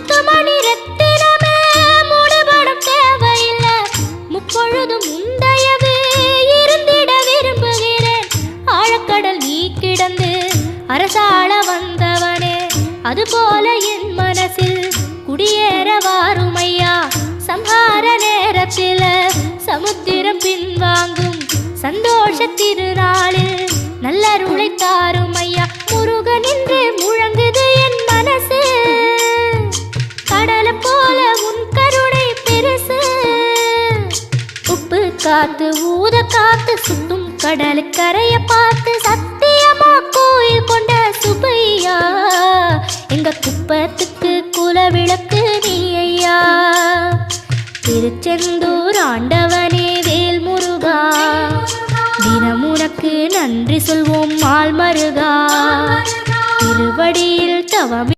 முத்துமணி ரத்தினமே மூடுபடம் தேவையில்லை, முப்பொழுதும் முந்தையவே இருந்திட விரும்புகிறேன். ஆழக்கடல் நீ கிடந்து அரசாள வந்தவனே, அதுபோல என் மனசில் குடியேற வாருமையா. சம்ஹார நேரத்தில் சமுத்திரம் பின்வாங்கும் சந்தோஷ திருநாளில் நல்லருளை தாருமையா. முருகன் என்று முழங்குது என் மனசு, கடலை போல உன் கருணை பெருசு. உப்பு காத்து ஊத காத்து சுத்தும் கடலு கரைய பார்த்து சத்தியமா கோயில் கொண்ட சுப்பையா. எங்க குப்பத்துக்கு குலவிளக்கு நீ ஐயா. திருச்செந்தூர் ஆண்டவனே வேல் முருகா, தினம் உனக்கு நன்றி சொல்வோம் மால் மருகா. திருவடியில் தவம்